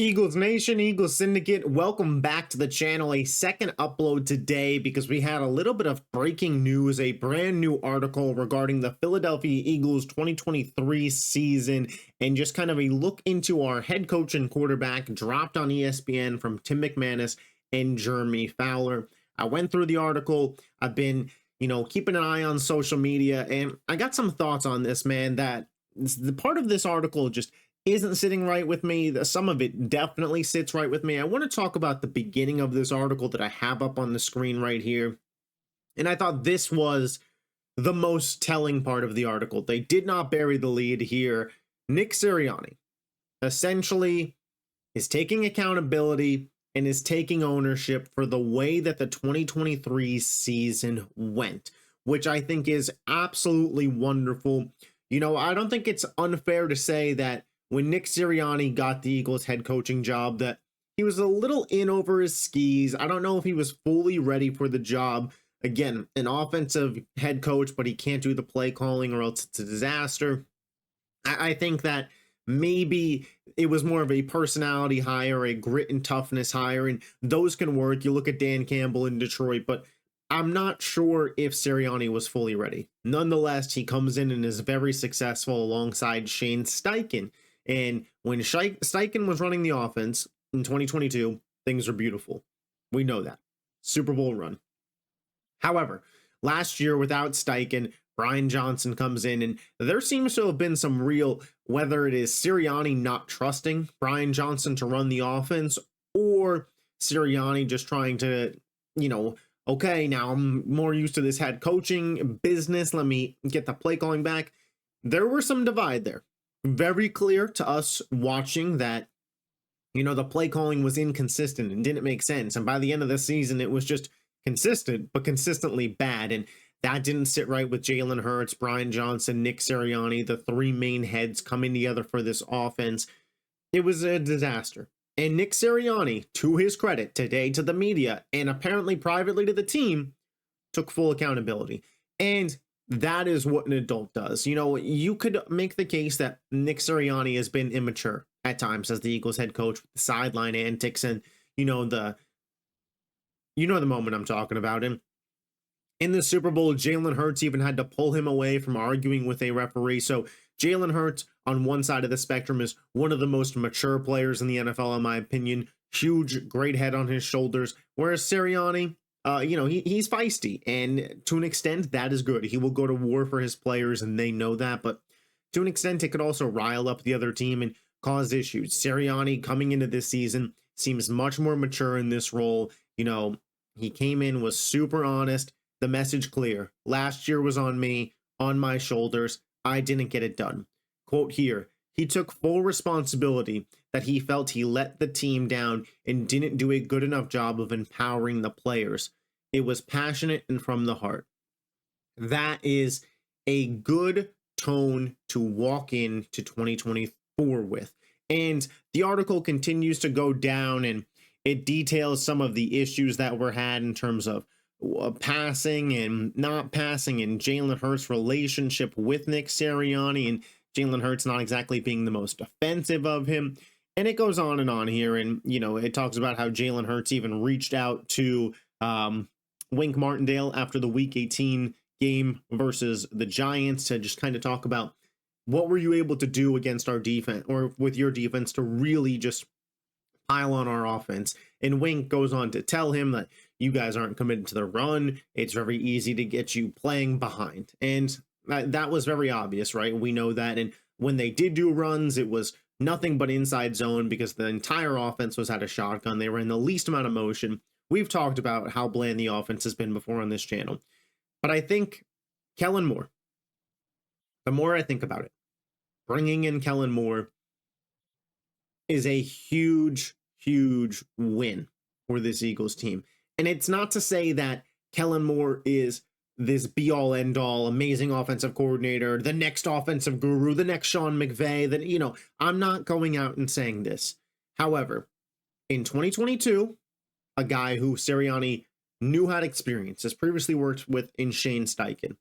Eagles Nation, Eagles Syndicate, welcome back to the channel. A second upload today because we had a little bit of breaking news, a brand new article regarding the Philadelphia Eagles 2023 season, and just kind of a look into our head coach and quarterback dropped on ESPN from Tim McManus and Jeremy Fowler. I went through the article. I've been, keeping an eye on social media, and I got some thoughts on this, man, that the part of this article just isn't sitting right with me. Some of it definitely sits right with me. I want to talk about the beginning of this article that I have up on the screen right here. And I thought this was the most telling part of the article. They did not bury the lead here. Nick Sirianni essentially is taking accountability and is taking ownership for the way that the 2023 season went, which I think is absolutely wonderful. I don't think it's unfair to say that when Nick Sirianni got the Eagles head coaching job, that he was a little in over his skis. I don't know if he was fully ready for the job. Again, an offensive head coach, but he can't do the play calling or else it's a disaster. I think that maybe it was more of a personality hire, a grit and toughness hire, and those can work. You look at Dan Campbell in Detroit, but I'm not sure if Sirianni was fully ready. Nonetheless, he comes in and is very successful alongside Shane Steichen. And when Steichen was running the offense in 2022, things were beautiful. We know that. Super Bowl run. However, last year without Steichen, Brian Johnson comes in, and there seems to have been some real, whether it is Sirianni not trusting Brian Johnson to run the offense, or Sirianni just trying to, okay, now I'm more used to this head coaching business. Let me get the play calling back. There were some divide there. Very clear to us watching that, the play calling was inconsistent and didn't make sense. And by the end of the season, it was just consistent, but consistently bad. And that didn't sit right with Jalen Hurts, Brian Johnson, Nick Sirianni, the three main heads coming together for this offense. It was a disaster. And Nick Sirianni, to his credit, today to the media and apparently privately to the team, took full accountability. And that is what an adult does. You could make the case that Nick Sirianni has been immature at times as the Eagles head coach with the sideline antics and, the moment I'm talking about. And in the Super Bowl, Jalen Hurts even had to pull him away from arguing with a referee. So Jalen Hurts on one side of the spectrum is one of the most mature players in the NFL, in my opinion. Huge, great head on his shoulders. Whereas Sirianni, he's feisty, and to an extent, that is good. He will go to war for his players, and they know that. But to an extent, it could also rile up the other team and cause issues. Sirianni, coming into this season, seems much more mature in this role. He came in, was super honest. The message clear. Last year was on me, on my shoulders. I didn't get it done. Quote here, he took full responsibility that he felt he let the team down and didn't do a good enough job of empowering the players. It was passionate and from the heart. That is a good tone to walk into 2024 with. And the article continues to go down, and it details some of the issues that were had in terms of passing and not passing, and Jalen Hurts' relationship with Nick Sirianni, and Jalen Hurts not exactly being the most offensive of him. And it goes on and on here. And, it talks about how Jalen Hurts even reached out to Wink Martindale after the Week 18 game versus the Giants to just kind of talk about what were you able to do against our defense or with your defense to really just pile on our offense. And Wink goes on to tell him that you guys aren't committed to the run. It's very easy to get you playing behind. And that was very obvious, right? We know that. And when they did do runs, it was nothing but inside zone because the entire offense was at a shotgun. They were in the least amount of motion. We've talked about how bland the offense has been before on this channel. But I think Kellen Moore, the more I think about it, bringing in Kellen Moore is a huge, huge win for this Eagles team. And it's not to say that Kellen Moore is this be-all, end-all, amazing offensive coordinator, the next offensive guru, the next Sean McVay, that, I'm not going out and saying this. However, in 2022, a guy who Sirianni knew had experience, has previously worked with in Shane Steichen.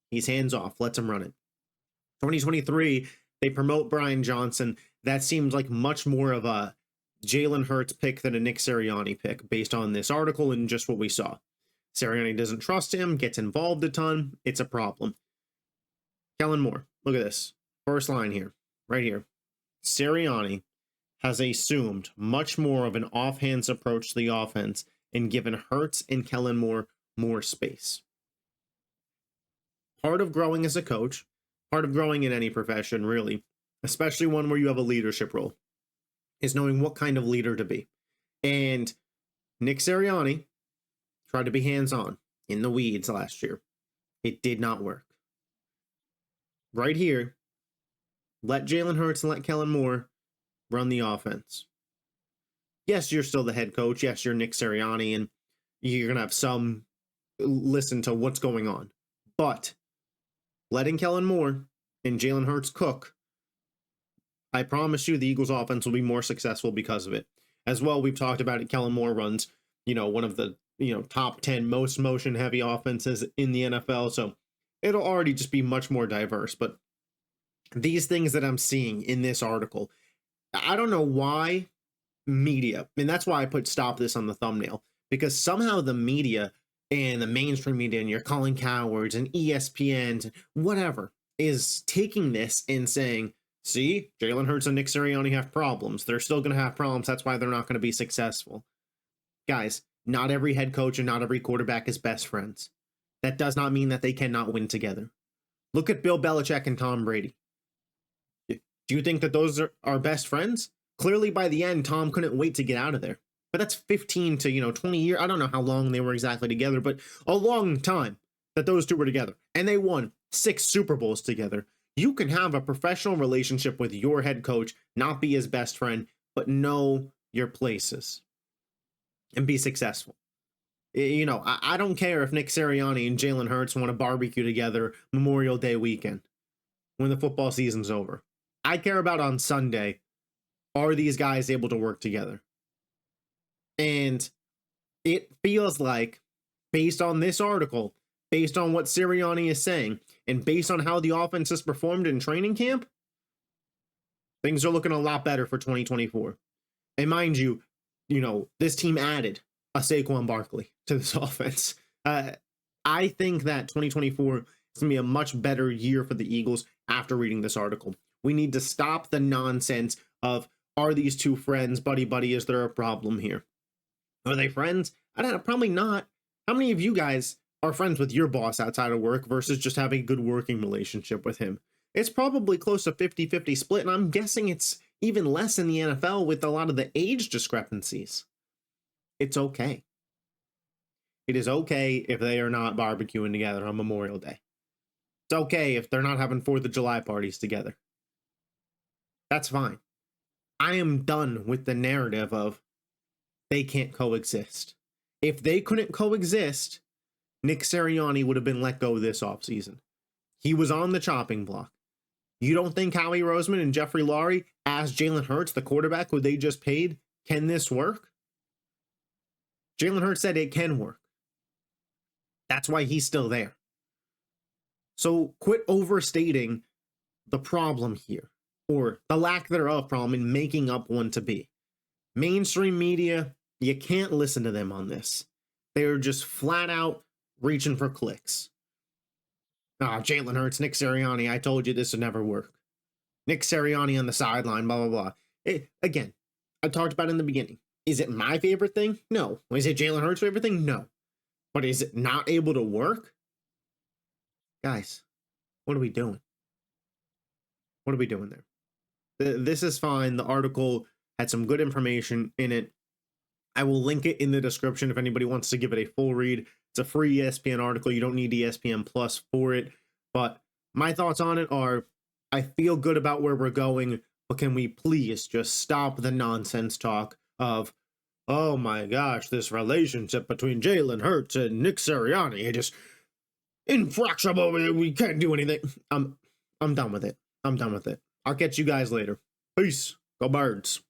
He's hands-off, lets him run it. 2023, they promote Brian Johnson. That seems like much more of a Jalen Hurts pick than a Nick Sirianni pick based on this article and just what we saw. Sirianni doesn't trust him, gets involved a ton. It's a problem. Kellen Moore, look at this. First line here, right here. Sirianni has assumed much more of an offhands approach to the offense and given Hurts and Kellen Moore more space. Part of growing as a coach, part of growing in any profession, really, especially one where you have a leadership role, is knowing what kind of leader to be. And Nick Sirianni tried to be hands-on in the weeds last year. It did not work. Right here, let Jalen Hurts and let Kellen Moore run the offense. Yes, you're still the head coach. Yes, you're Nick Sirianni, and you're going to have some listen to what's going on. But letting Kellen Moore and Jalen Hurts cook, I promise you the Eagles offense will be more successful because of it. As well, we've talked about it. Kellen Moore runs, one of the, top 10 most motion heavy offenses in the NFL. So it'll already just be much more diverse. But these things that I'm seeing in this article, I don't know why media, and that's why I put stop this on the thumbnail, because somehow the media and the mainstream media and your Colin Cowards and ESPN and whatever is taking this and saying, see, Jalen Hurts and Nick Sirianni have problems. They're still going to have problems. That's why they're not going to be successful. Guys, not every head coach and not every quarterback is best friends. That does not mean that they cannot win together. Look at Bill Belichick and Tom Brady. Do you think that those are best friends? Clearly, by the end, Tom couldn't wait to get out of there. But that's 15 to, 20 years. I don't know how long they were exactly together, but a long time that those two were together. And they won 6 Super Bowls together. You can have a professional relationship with your head coach, not be his best friend, but know your places and be successful. I don't care if Nick Sirianni and Jalen Hurts want to barbecue together Memorial Day weekend when the football season's over. I care about on Sunday, are these guys able to work together? And it feels like, based on this article, based on what Sirianni is saying, and based on how the offense has performed in training camp, things are looking a lot better for 2024. And mind you, this team added a Saquon Barkley to this offense. I think that 2024 is going to be a much better year for the Eagles after reading this article. We need to stop the nonsense of, are these two friends, buddy, is there a problem here? Are they friends? I don't know, probably not. How many of you guys are friends with your boss outside of work versus just having a good working relationship with him? It's probably close to 50-50 split, and I'm guessing it's even less in the NFL with a lot of the age discrepancies. It's okay. It is okay if they are not barbecuing together on Memorial Day. It's okay if they're not having 4th of July parties together. That's fine. I am done with the narrative of they can't coexist. If they couldn't coexist, Nick Sirianni would have been let go this offseason. He was on the chopping block. You don't think Howie Roseman and Jeffrey Lurie asked Jalen Hurts, the quarterback who they just paid, can this work? Jalen Hurts said it can work. That's why he's still there. So quit overstating the problem here, or the lack thereof problem, and making up one to be. Mainstream media, you can't listen to them on this. They're just flat out reaching for clicks. Jalen Hurts, Nick Sirianni, I told you this would never work. Nick Sirianni on the sideline, blah, blah, blah. Again, I talked about it in the beginning. Is it my favorite thing? No. Is it Jalen Hurts' favorite thing? No. But is it not able to work? Guys, what are we doing? What are we doing there? This is fine. The article had some good information in it. I will link it in the description if anybody wants to give it a full read. It's a free ESPN article. You don't need ESPN Plus for it. But my thoughts on it are, I feel good about where we're going, but can we please just stop the nonsense talk of, oh my gosh, this relationship between Jalen Hurts and Nick Sirianni, it just inflexible, we can't do anything. I'm done with it. I'm done with it. I'll catch you guys later. Peace. Go Birds.